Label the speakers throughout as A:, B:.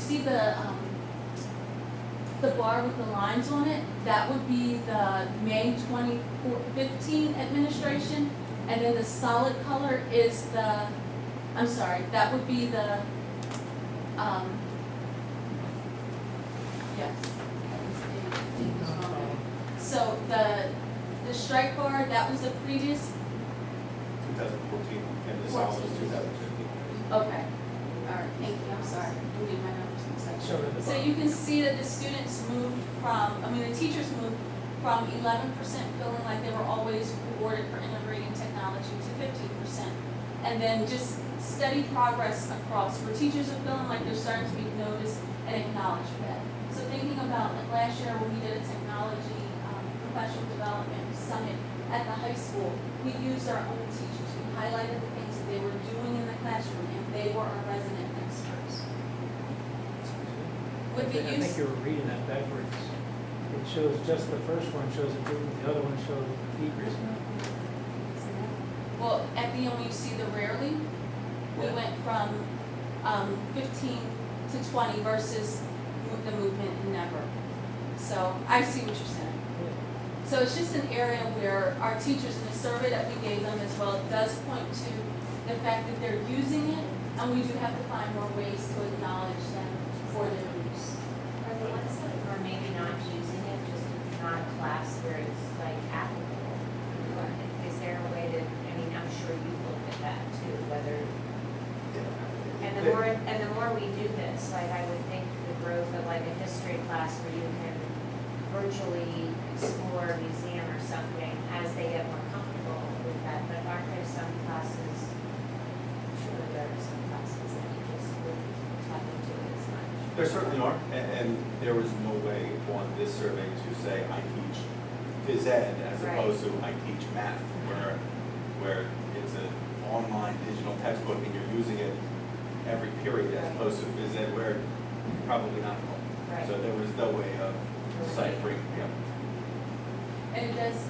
A: see the bar with the lines on it, that would be the May 2015 administration, and then the solid color is the, I'm sorry, that would be the, yes. So the strike bar, that was the previous,
B: 2014, and the solid is 2015.
A: okay. All right, thank you, I'm sorry, I'm getting my numbers mixed up.
C: Show it at the
A: So
C: bottom.
A: you can see that the students moved from, the teachers moved from 11% feeling like they were always rewarded for integrating technology to 15%. And then just steady progress across, where teachers are feeling like they're starting to be noticed and acknowledged for that. So thinking about like last year when we did a technology professional development summit at the high school, we used our own teachers. We highlighted the things that they were doing in the classroom, and they were our resident experts. With the
C: I
A: use,
C: think you were reading that backwards. It shows just the first one shows improvement, the other one shows decrease.
A: well, at the end, you see the rarely, we
C: Yeah.
A: went from 15 to 20 versus the movement and never. So I see what you're saying. So it's just an area where our teachers in the survey that we gave them as well does point to the fact that they're using it, and we do have to find more ways to acknowledge them for their use.
D: Are the ones that are maybe not using it, just not a class where it's like applicable? Is there a way to, I mean, I'm sure you've looked at that too, whether, and the more we do this, like I would think the growth of like a history class where you can virtually explore a museum or something as they get more comfortable with that, but aren't there some classes, surely there are some classes that you just wouldn't tap into it as much?
B: There certainly are, and there was no way on this survey to say I teach phys ed as
D: Right.
B: opposed to I teach math, where it's an online digital textbook and you're using it every period as
D: Right.
B: opposed to phys ed where you're probably not home.
D: Right.
B: So there was no way of deciphering,
A: And it does,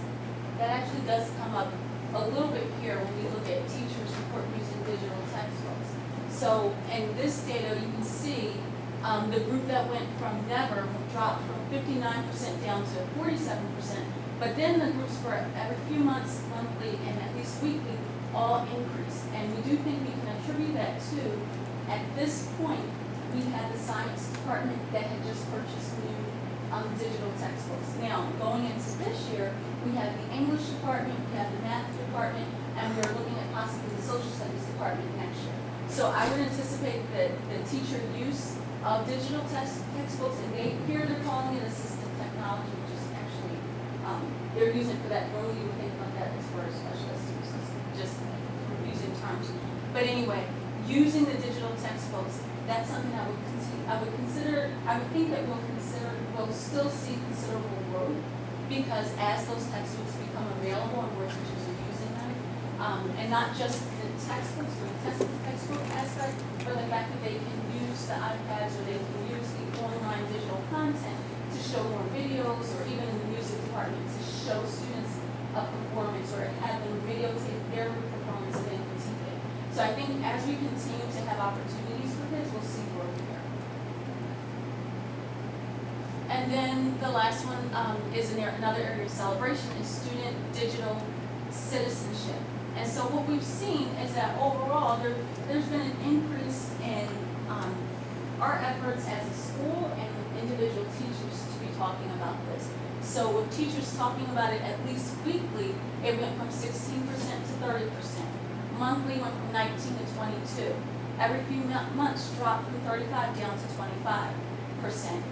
A: that actually does come up a little bit here when we look at teachers report using digital textbooks. So in this data, you can see the group that went from never dropped from 59% down to 47%. But then the groups for every few months, monthly, and at least weekly, all increased. And we do think we can attribute that to, at this point, we had the science department that had just purchased new digital textbooks. Now, going into this year, we have the English department, we have the math department, and we're looking at possibly the social studies department next year. So I would anticipate that the teacher use of digital textbooks, and here they're calling it assistive technology, which is actually, they're using it for that. Normally you would think about that as for special students, just using terms. But anyway, using the digital textbooks, that's something I would continue, I would think that we'll still see considerable growth, because as those textbooks become available and more teachers are using them, and not just the textbooks or the textbook aspect, but the fact that they can use the iPads or they can use the online digital content to show more videos, or even in the music department to show students a performance or have them videotape their performance and then critique it. So I think as we continue to have opportunities for this, we'll see growth here. And then the last one is another area of celebration is student digital citizenship. And so what we've seen is that overall there's been an increase in our efforts as a school and with individual teachers to be talking about this. So with teachers talking about it at least weekly, it went from 16% to 30%. Monthly went from 19 to 22. Every few months dropped from 35 down to 25%.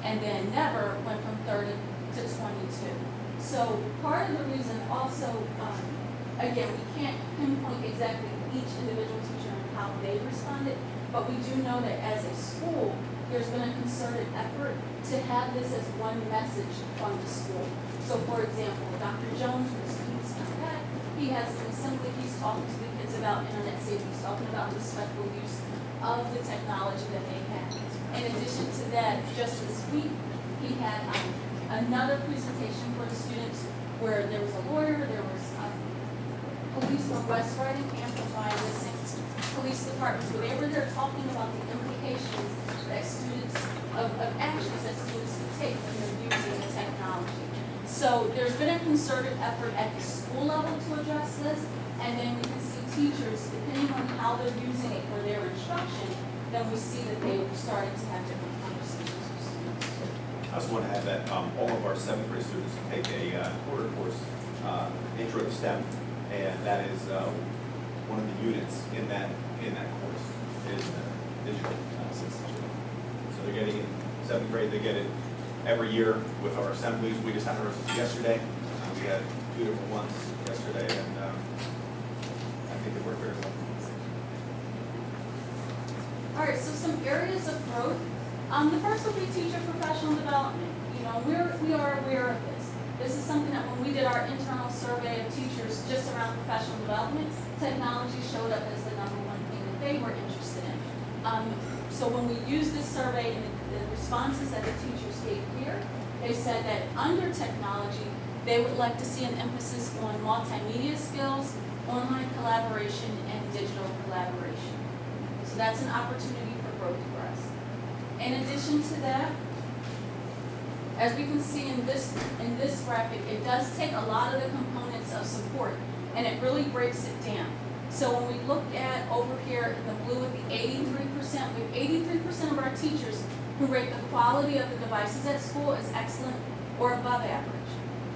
A: And then never went from 30 to 22. So part of the reason also, again, we can't pinpoint exactly each individual teacher and how they responded, but we do know that as a school, there's been a concerted effort to have this as one message from the school. So for example, Dr. Jones, when the students come back, he has an assembly, he's talking to the kids about internet safety, he's talking about respectful use of the technology that they have. In addition to that, just this week, he had another presentation for the students where there was a lawyer, there was police from West Riding, Amplify, Wyomissing police departments, where they were there talking about the implications that students of actions that students can take when they're using the technology. So there's been a concerted effort at the school level to address this, and then we can see teachers, depending on how they're using it for their instruction, then we see that they are starting to have different conversations with students.
B: I also want to add that all of our seventh grade students take a quarter course, Intro to STEM, and that is one of the units in that course is digital citizenship. So they're getting in seventh grade, they get it every year with our assemblies. We just had ours yesterday. We had 2 different ones yesterday, and I think it worked very well.
A: All right, so some areas of growth. The first will be teacher professional development. You know, we are aware of this. This is something that when we did our internal survey of teachers just around professional development, technology showed up as the #1 thing that they were interested in. So when we used this survey and the responses that the teachers gave here, they said that under technology, they would like to see an emphasis on multimedia skills, online collaboration, and digital collaboration. So that's an opportunity for growth for us. In addition to that, as we can see in this graphic, it does take a lot of the components of support, and it really breaks it down. So when we look at over here in the blue at the 83%, we have 83% of our teachers who rate the quality of the devices at school as excellent or above average.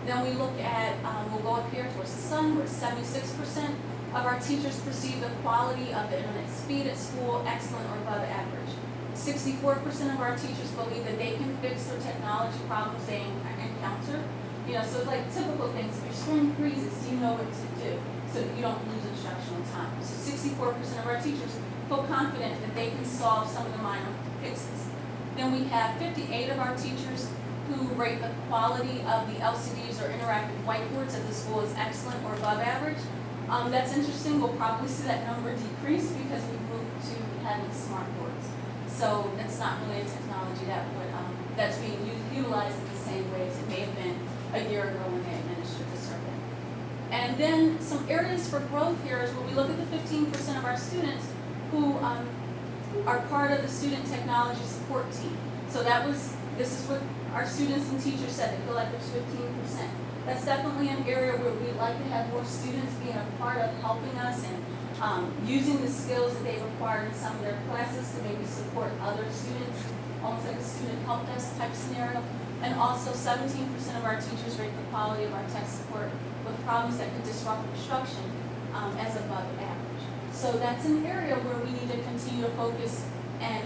A: Then we look at, we'll go up here towards the sun, where 76% of our teachers perceive the quality of the internet speed at school excellent or above average. 64% of our teachers believe that they can fix their technology problems they encounter. You know, so it's like typical things. If your screen freezes, do you know what to do so that you don't lose instructional time? So 64% of our teachers feel confident that they can solve some of the minor fixes. Then we have 58 of our teachers who rate the quality of the LCDs or interactive whiteboards at the school as excellent or above average. That's interesting. We'll probably see that number decrease because we've moved to having smart boards. So it's not really a technology that's being utilized in the same way as it may have been a year ago when they administered the survey. And then some areas for growth here is where we look at the 15% of our students who are part of the student technology support team. So this is what our students and teachers said. They feel like there's 15%. That's definitely an area where we'd like to have more students being a part of helping us and using the skills that they require in some of their classes to maybe support other students, almost like a student help desk type scenario. And also 17% of our teachers rate the quality of our tech support with problems that could disrupt instruction as above average. So that's an area where we need to continue to focus and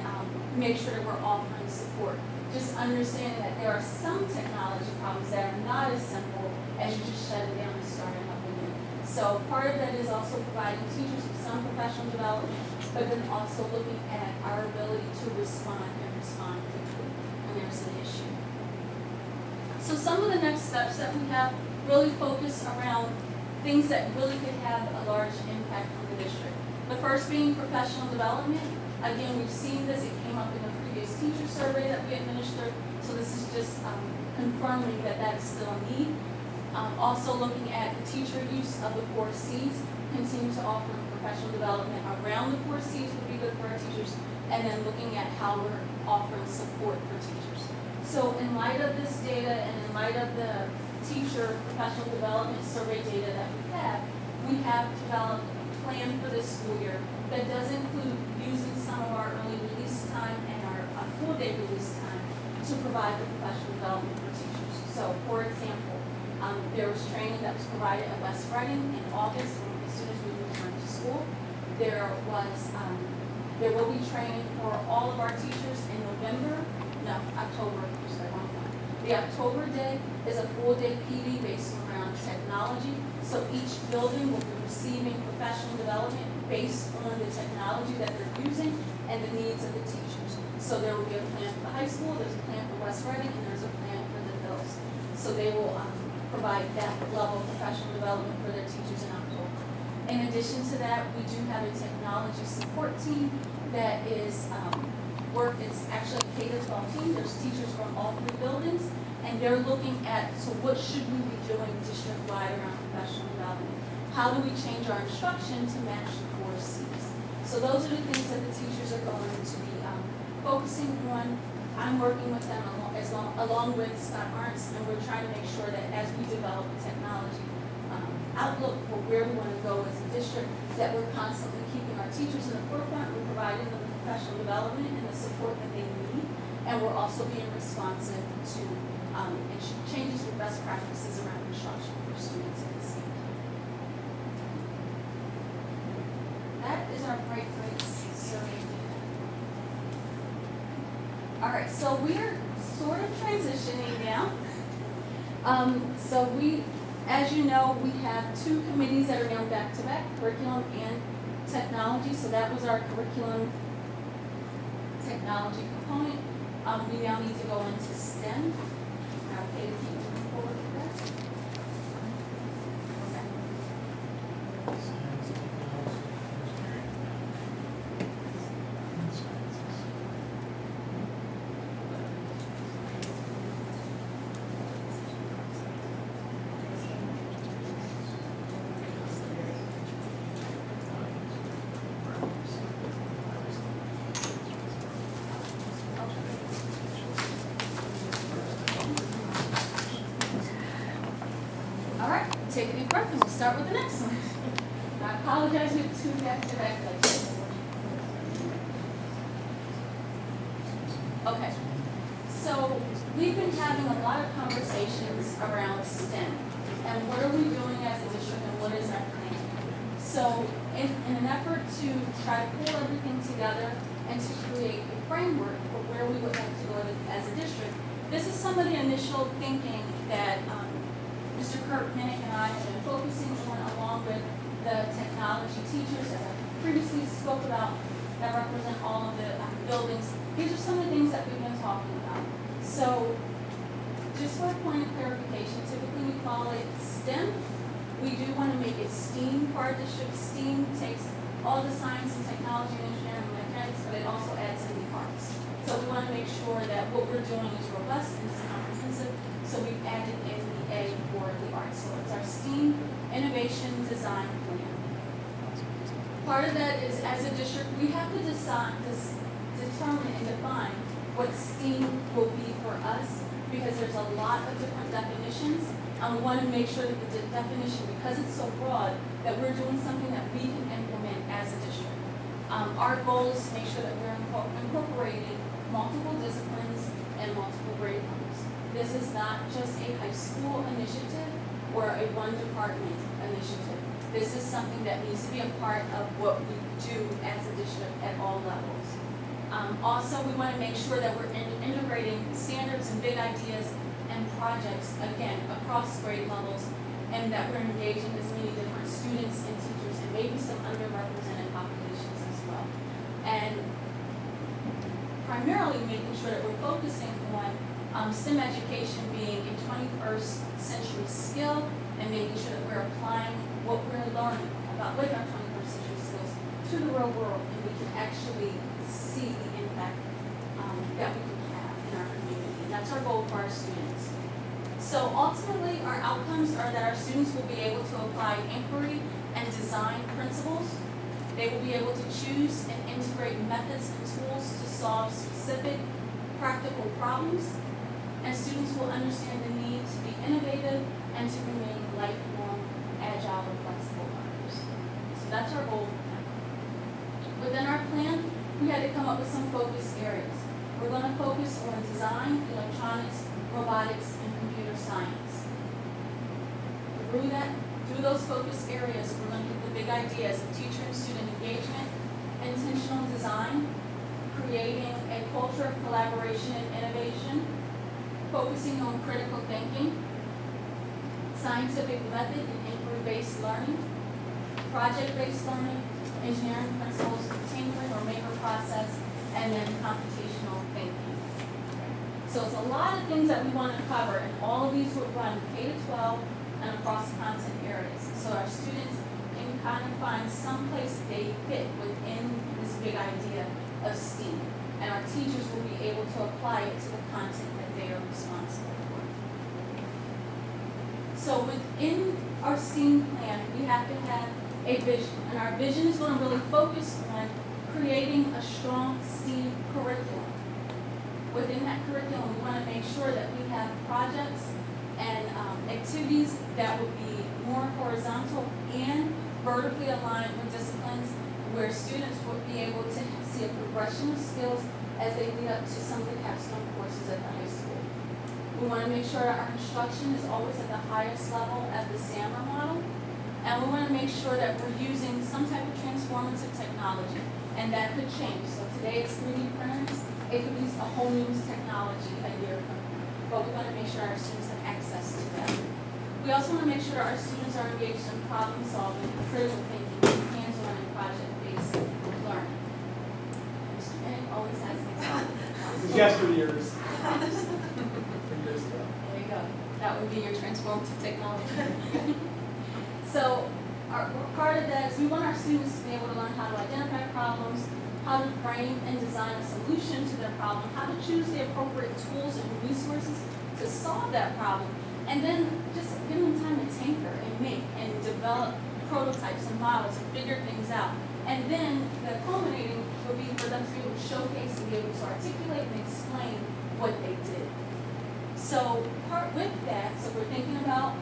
A: make sure that we're offering support. Just understanding that there are some technology problems that are not as simple as you just shut it down and start it up again. So part of that is also providing teachers with some professional development, but then also looking at our ability to respond quickly when there's an issue. So some of the next steps that we have really focus around things that really could have a large impact on the district. The first being professional development. Again, we've seen this, it came up in the previous teacher survey that we administered, so this is just confirming that that is still a need. Also looking at the teacher use of the 4 C's, continue to offer professional development around the 4 C's would be good for our teachers, and then looking at how we're offering support for teachers. So in light of this data and in light of the teacher professional development survey data that we have developed a plan for this school year that does include using some of our early release time and our full day release time to provide the professional development for teachers. So for example, there was training that was provided at West Reading in August when as soon as we returned to school. There will be training for all of our teachers in October. The October day is a full day PD based around technology. So each building will be receiving professional development based on the technology that they're using and the needs of the teachers. So there will be a plan for the high school, there's a plan for West Reading, and there's a plan for the Hills. So they will provide that level of professional development for their teachers in October. In addition to that, we do have a technology support team that is it's actually a K-12 team. There's teachers from all 3 buildings, and they're looking at, so what should we be doing district-wide around professional development? How do we change our instruction to match the 4 C's? So those are the things that the teachers are going to be focusing on. I'm I'm working with them along with Scott Arntz, and we're trying to make sure that as we develop a technology outlook for where we want to go as a district, that we're constantly keeping our teachers in the forefront, we're providing them the professional development and the support that they need, and we're also being responsive to changes with best practices around instruction for students at the same time. That is our Bright Grades survey data. All right, so we're sort of transitioning now. As you know, we have two committees that are now back-to-back, curriculum and technology. So that was our curriculum technology component. We now need to go into STEM. Okay, keep moving forward with that. Okay.
C: Science, technology, engineering, sciences.
A: All right, take a deep breath and we'll start with the next one. I apologize with two back-to-back lectures. Okay, so we've been having a lot of conversations around STEM and what are we doing as a district and what is our plan? So in an effort to try to pull everything together and to create a framework for where we would like to go as a district, this is some of the initial thinking that Mr. Kurt Minnick and I have been focusing on, along with the technology teachers that I previously spoke about that represent all of the buildings. These are some of the things that we've been talking about. So just for a point of clarification, typically we call it STEM. We do want to make it STEAM for our district. STEAM takes all the science and technology and engineering and mechanics, but it also adds in the arts. So we want to make sure that what we're doing is robust and it's comprehensive. So we've added in the A for the arts. So it's our STEAM Innovation Design Plan. Part of that is, as a district, we have to determine and define what STEAM will be for us, because there's a lot of different definitions. We want to make sure that the definition, because it's so broad, that we're doing something that we can implement as a district. Our goal is to make sure that we're incorporating multiple disciplines and multiple grade levels. This is not just a high school initiative or a one department initiative. This is something that needs to be a part of what we do as a district at all levels. Also, we want to make sure that we're integrating standards and big ideas and projects, again, across grade levels, and that we're engaging as many different students and teachers and maybe some underrepresented populations as well. And primarily making sure that we're focusing on STEM education being a 21st century skill and making sure that we're applying what we're learning about with our 21st century skills to the real world, and we can actually see the impact that we can have in our community. And that's our goal for our students. So ultimately, our outcomes are that our students will be able to apply inquiry and design principles. They will be able to choose and integrate methods and tools to solve specific practical problems. And students will understand the need to be innovative and to remain lifelong, agile, and flexible learners. So that's our goal for them. Within our plan, we had to come up with some focus areas. We're going to focus on design, electronics, robotics, and computer science. Through those focus areas, we're going to get the big ideas of teacher and student engagement, intentional design, creating a culture of collaboration and innovation, focusing on critical thinking, scientific method and inquiry-based learning, project-based learning, engineering principles, tinkering or maker process, and then computational thinking. So it's a lot of things that we want to cover, and all of these would run K-12 and across content areas. So our students can kind of find some place they fit within this big idea of STEAM, and our teachers will be able to apply it to the content that they are responsible for. So within our STEAM plan, we have to have a vision, and our vision is going to really focus on creating a strong STEAM curriculum. within that curriculum, we want to make sure that we have projects and activities that would be more horizontal and vertically aligned with disciplines where students would be able to see a progression of skills as they lead up to some of the capstone courses at the high school. We want to make sure our instruction is always at the highest level at the SAMR model. And we want to make sure that we're using some type of transformative technology. And that could change. So today it's 3D printers. It could be a whole new technology a year from now. But we want to make sure our students have access to that. We also want to make sure our students are engaged in problem solving, critical thinking, hands-on and project-based learning. Mr. Bennett always has an example.
C: Yesteryears.
A: There you go. That would be your transformative technology. So part of that is we want our students to be able to learn how to identify problems, how to frame and design a solution to their problem, how to choose the appropriate tools and resources to solve that problem, and then just give them time to tinker and make and develop prototypes and models and figure things out. And then the culminating would be for them to be able to showcase and be able to articulate and explain what they did. So part with that, so we're thinking about,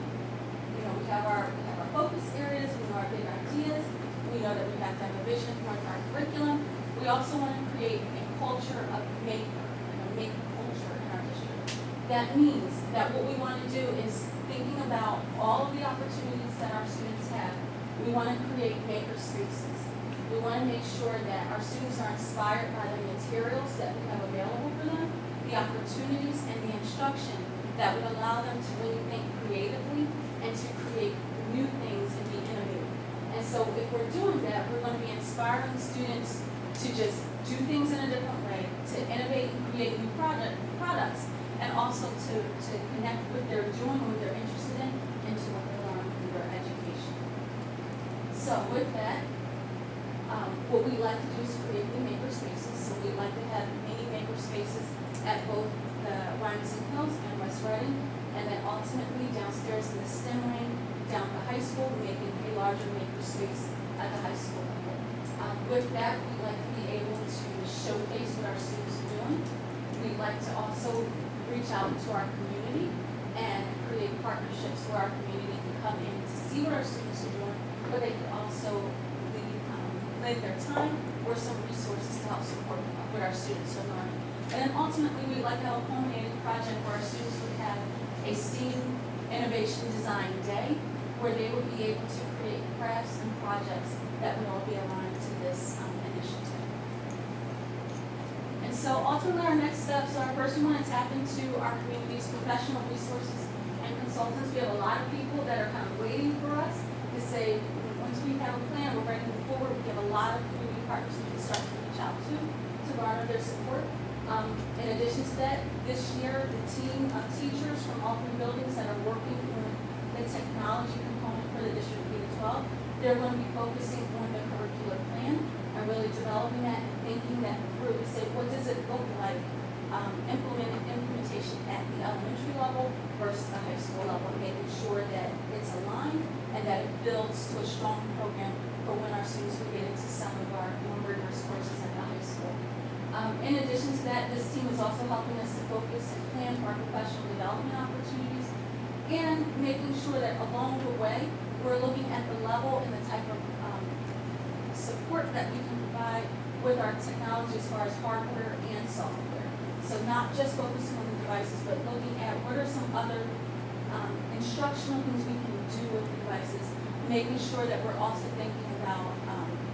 A: we have our focus areas, we know our big ideas, we know that we have to have a vision for our curriculum. We also want to create a culture of maker, and a maker culture in our district. That means that what we want to do is thinking about all of the opportunities that our students have. We want to create maker spaces. We want to make sure that our students are inspired by the materials that we have available for them, the opportunities and the instruction that would allow them to really think creatively and to create new things and be innovative. And so if we're doing that, we're going to be inspiring students to just do things in a different way, to innovate and create new products, and also to connect with their doing, what they're interested in, and to what they learn through their education. So with that, what we like to do is create the maker spaces. So we like to have many maker spaces at both the Wyomissing Hills and West Reading, and then ultimately downstairs in the STEM wing, down at the high school, making a larger maker space at the high school level. With that, we like to be able to showcase what our students are doing. We like to also reach out to our community and create partnerships where our community can come in to see what our students are doing, but they can also lend their time or some resources to help support what our students are learning. And then ultimately, we'd like to have a culminating project where our students would have a STEAM Innovation Design Day, where they would be able to create crafts and projects that would all be aligned to this initiative. And so ultimately, our next steps are, first we want to tap into our community's professional resources and consultants. We have a lot of people that are kind of waiting for us to say, once we have a plan, we're ready to move forward. We have a lot of community partners we can start to reach out to garner their support. In addition to that, this year, the team of teachers from all 3 buildings that are working on the technology component for the District K-12, they're going to be focusing on the curricular plan and really developing that and thinking that through to say, what does it look like implementation at the elementary level versus the high school level, and making sure that it's aligned and that it builds to a strong program for when our students will get into some of our more rigorous courses at the high school. In addition to that, this team is also helping us to focus and plan for our professional development opportunities and making sure that along the way, we're looking at the level and the type of support that we can provide with our technology as far as hardware and software. So not just focusing on the devices, but looking at what are some other instructional things we can do with the devices, making sure that we're also thinking about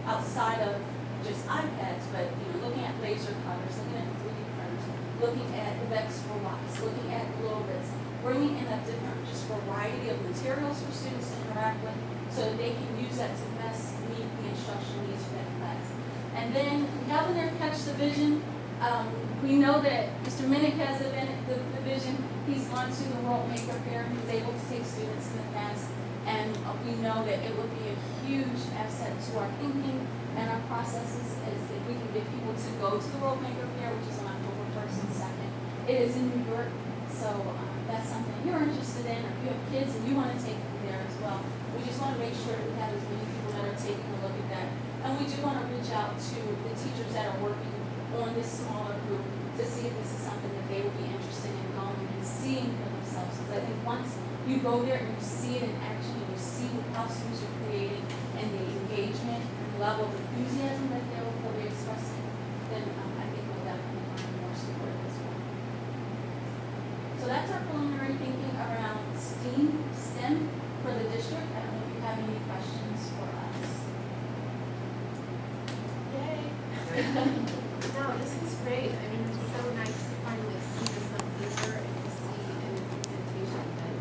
A: outside of just iPads, but looking at laser cutters, looking at 3D printers, looking at the VEX robots, looking at little bits, bringing in a different just variety of materials for students to interact with so that they can use that to best meet the instructional needs for that class. And then having them catch the vision, we know that Mr. Minnick has the vision. He's gone to the World Maker Fair. He's able to take students in the past, and we know that it would be a huge asset to our thinking and our processes as if we can get people to go to the World Maker Fair, which is on October 1st and 2nd. It is in New York, so that's something you're interested in, or if you have kids and you want to take them there as well. We just want to make sure that we have as many people that are taking a look at that. And we do want to reach out to the teachers that are working on this smaller group to see if this is something that they would be interested in going and seeing for themselves. Because I think once you go there and you see it in action, and you see how students are creating and the engagement and level of enthusiasm that they'll be expressing, then I think we'll definitely find more support as well. So that's our preliminary thinking around STEM for the district. I don't know if you have any questions for us.
E: Yay. No, this is great. I mean, it's so nice to finally see this on paper and to see an implementation that,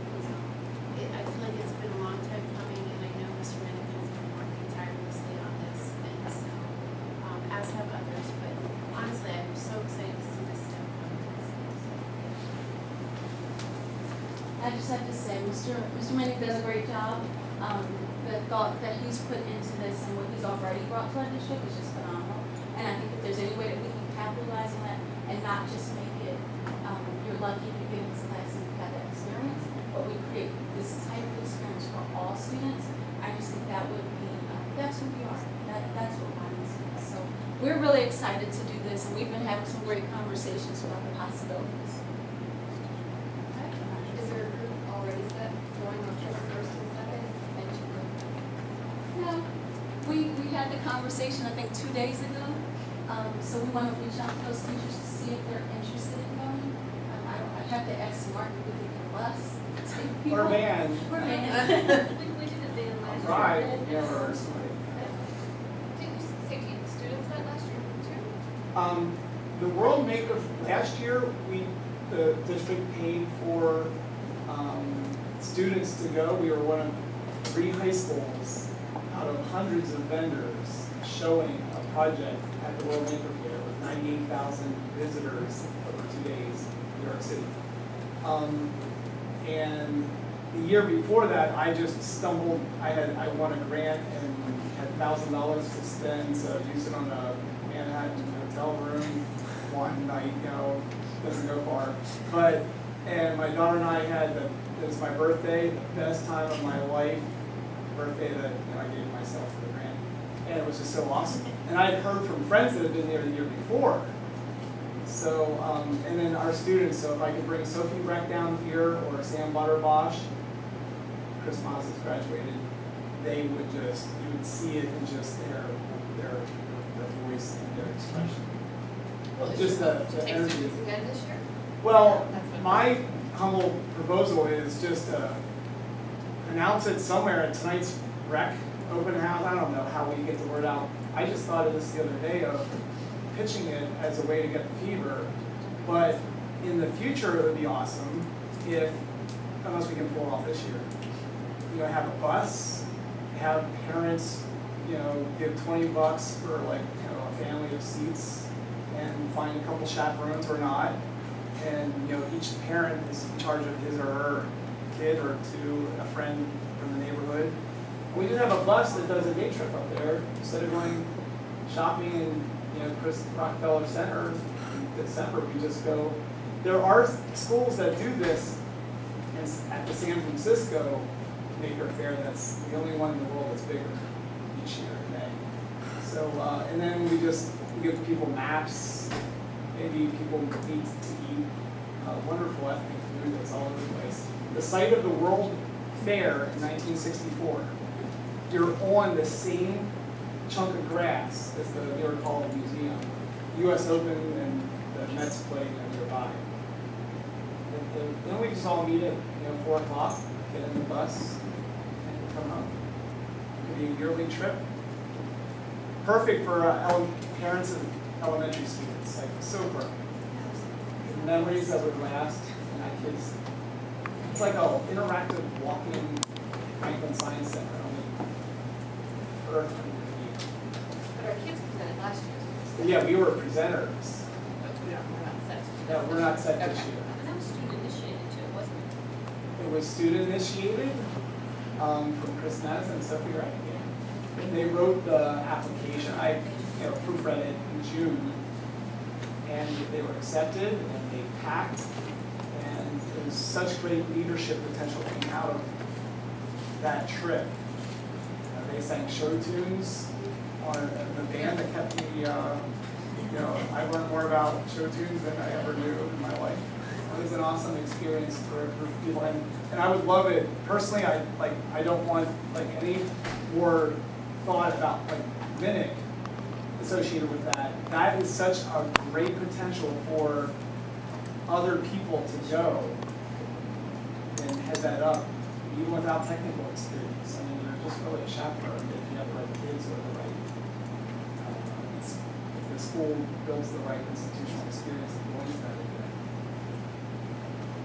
E: I feel like it's been a long time coming, and I know Mr. Minnick has been working tirelessly on this, and so, as have others, but honestly, I'm so excited to see this step come to this.
A: I just have to say, Mr. Minnick does a great job. The thought that he's put into this and what he's already brought to our district is just phenomenal. And I think if there's any way that we can capitalize on that and not just make it, you're lucky if you get into class and you've had that experience, but we create this type of experience for all students, I just think that would be, that's who we are. That's what Wyomissing is. So we're really excited to do this, and we've been having some great conversations about the possibilities.
F: Is there a group already set going October 1st and 2nd?
A: No, we had the conversation, I think, 2 days ago. So we want to reach out to those teachers to see if they're interested in going. I have to ask Mark if we can get a bus. Take people.
C: Or a van.
A: Or a van.
E: We did a van last year.
C: Right, yeah, or somebody.
F: Did you say students met last year too?
C: The World Maker, last year, the district paid for, students to go. We were one of 3 high schools out of hundreds of vendors showing a project at the World Maker Fair with 98,000 visitors over 2 days in New York City. And the year before that, I just stumbled, I won a grant and had $1,000 to spend, so I used it on a Manhattan hotel room one night, doesn't go far. But, and my daughter and I had, it was my birthday, the best time of my life, birthday that I gave myself for the grant. And it was just so awesome. And I had heard from friends that had been there the year before. So, and then our students, so if I could bring Sophie Breck down here or Sam Butterbosch, Chris Moss has graduated, they would just, you would see it in just their voice and their expression.
F: Well,
C: Just the
F: take
C: energy.
F: students again this year?
C: Well,
F: That's what-
C: my humble proposal is just announce it somewhere at tonight's rec open house. I don't know how we get the word out. I just thought of this the other day of pitching it as a way to get the fever. But in the future, it would be awesome if, unless we can pull it off this year, have a bus, have parents, give $20 for a family of seats, and find a couple chaperones or not. And each parent is in charge of his or her kid or a friend from the neighborhood. We just have a bus that does a day trip up there instead of going shopping in Chris Rockefeller Center in December. We just go. There are schools that do this at the San Francisco Maker Fair. That's the only one in the world that's bigger each year in May. So and then we give people maps. Maybe people meet to eat wonderful ethnic food that's all over the place. The site of the World Fair in 1964, you're on the same chunk of grass as the New York Hall Museum. U.S. Open and the Mets play nearby. And then we just all meet at 4 o'clock, get in the bus, and come home. It could be a yearly trip. Perfect for parents of elementary students, so perfect. Memories that would last, and my kids. It's like an interactive walking Franklin Science Center on the Earth under your feet.
F: But our kids presented last year.
C: Yeah, we were presenters.
F: But we're not set.
C: No, we're not set this
F: Okay.
C: year.
E: And that was student initiated too, wasn't it?
C: It was student initiated from Chris Nez and Sophie Wright. And they wrote the application. I proofread it in June, and they were accepted and they packed. And it was such great leadership potential came out of that trip. They sang show tunes on the band that kept me You know, I've learned more about show tunes than I ever knew in my life. It was an awesome experience for a group of people, and I would love it, personally, I don't want like any more thought about like Minnick associated with that. That is such a great potential for other people to go and head that up, even without technical experience. I mean, you're just really a chaperone if you have the right kids or the right, if the school builds the right institutional experience and believes that in it.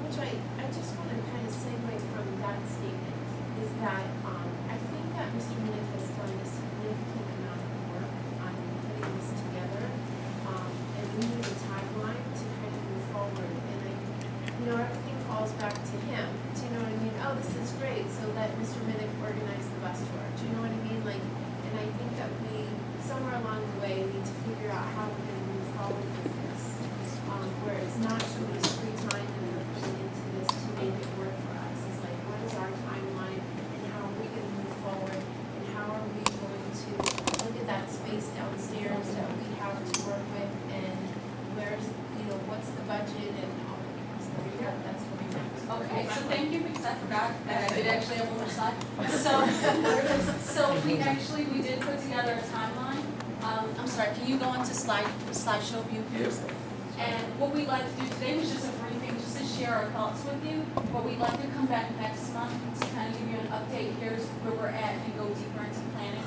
E: Which I just want to kind of segue from that statement, is that, I think that Mr. Minnick has done a significant amount of work on putting this together, and we need a timeline to kind of move forward, and everything falls back to him, do you know what I mean? Oh, this is great, so let Mr. Minnick organize the bus tour, do you know what I mean? Like, and I think that we, somewhere along the way, need to figure out how we're gonna move forward with this, where it's not somebody's free time and we're putting into this to make it work for us. It's like, what is our timeline and how are we gonna move forward and how are we going to look at that space downstairs that we have to work with and where's, what's the budget and all that kind of stuff. Yeah, that's what we next.
A: Okay, so thank you, because I forgot that I did actually have one more slide. So we did put together a timeline. I'm sorry, can you go into slideshow view?
B: Yes.
A: And what we'd like to do today was just a briefing, just to share our thoughts with you. But we'd like to come back next month to kind of give you an update. Here's where we're at and go deeper into planning.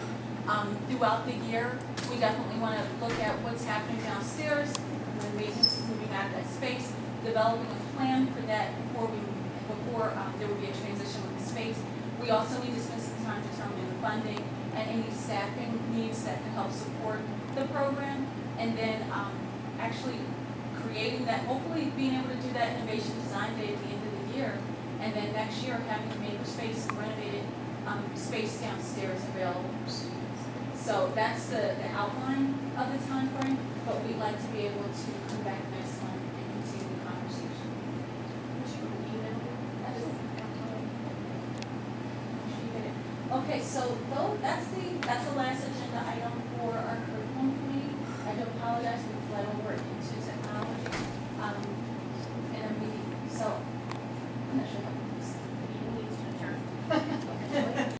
A: Throughout the year, we definitely want to look at what's happening downstairs, when maintenance is moving out of that space, developing a plan for that before there would be a transition with the space. We also need to spend some time determining the funding and any staffing needs that can help support the program. And then actually creating that, hopefully being able to do that innovation design day at the end of the year. And then next year having a makerspace renovated space downstairs available for students. So that's the outline of the time frame, but we'd like to be able to come back next month and continue the conversation. Okay, so that's the last agenda item for our curriculum committee. I do apologize because I don't